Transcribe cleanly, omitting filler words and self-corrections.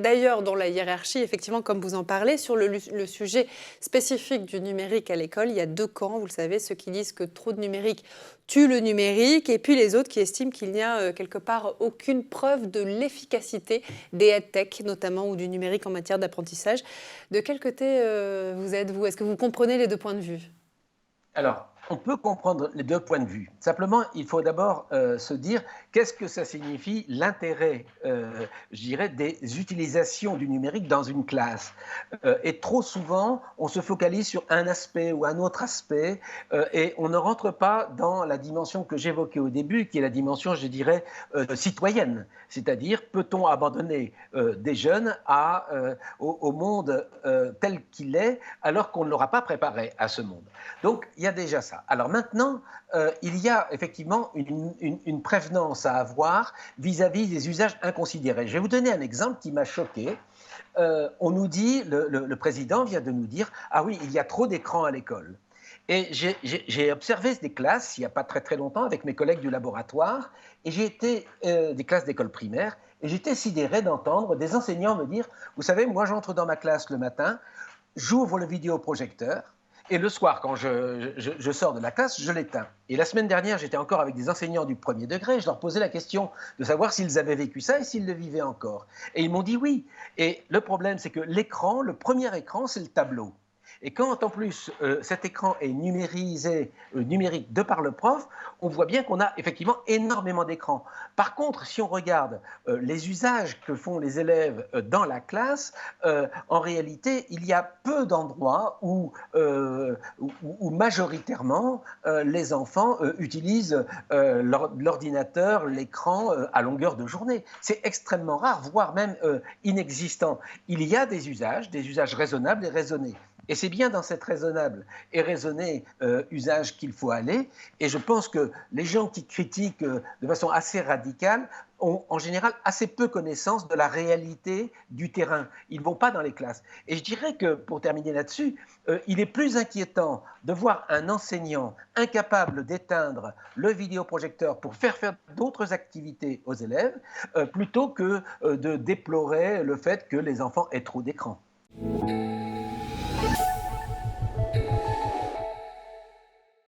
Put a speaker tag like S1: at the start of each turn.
S1: d'ailleurs, dans la hiérarchie, effectivement, comme vous en parlez, sur le sujet spécifique du numérique à l'école, il y a deux camps, vous le savez, ceux qui disent que trop de numérique tue le numérique, et puis les autres qui estiment qu'il n'y a quelque part aucune preuve de l'efficacité des EdTech, notamment, ou du numérique en matière d'apprentissage. De quel côté vous êtes, vous? Est-ce que vous comprenez les deux points de vue?
S2: Alors, on peut comprendre les deux points de vue. Simplement, il faut d'abord se dire qu'est-ce que ça signifie l'intérêt, je dirais, des utilisations du numérique dans une classe. Et trop souvent, on se focalise sur un aspect ou un autre aspect et on ne rentre pas dans la dimension que j'évoquais au début, qui est la dimension, je dirais, citoyenne. C'est-à-dire, peut-on abandonner des jeunes au monde tel qu'il est alors qu'on ne l'aura pas préparé à ce monde. Donc, il y a déjà ça. Alors maintenant, il y a effectivement une prévenance à avoir vis-à-vis des usages inconsidérés. Je vais vous donner un exemple qui m'a choqué. On nous dit, le président vient de nous dire, ah oui, il y a trop d'écrans à l'école. Et j'ai observé des classes, il n'y a pas très très longtemps, avec mes collègues du laboratoire, et j'ai été des classes d'école primaire, et j'étais sidéré d'entendre des enseignants me dire, vous savez, moi j'entre dans ma classe le matin, j'ouvre le vidéoprojecteur, et le soir, quand je sors de la classe, je l'éteins. Et la semaine dernière, j'étais encore avec des enseignants du premier degré, je leur posais la question de savoir s'ils avaient vécu ça et s'ils le vivaient encore. Et ils m'ont dit oui. Et le problème, c'est que l'écran, le premier écran, c'est le tableau. Et quand en plus cet écran est numérisé, numérique de par le prof, on voit bien qu'on a effectivement énormément d'écrans. Par contre, si on regarde les usages que font les élèves dans la classe, en réalité, il y a peu d'endroits où majoritairement les enfants utilisent l'ordinateur, l'écran à longueur de journée. C'est extrêmement rare, voire même inexistant. Il y a des usages raisonnables et raisonnés. Et c'est bien dans cette raisonnable et raisonné usage qu'il faut aller. Et je pense que les gens qui critiquent de façon assez radicale ont en général assez peu connaissance de la réalité du terrain. Ils ne vont pas dans les classes. Et je dirais que, pour terminer là-dessus, il est plus inquiétant de voir un enseignant incapable d'éteindre le vidéoprojecteur pour faire d'autres activités aux élèves, plutôt que de déplorer le fait que les enfants aient trop d'écran.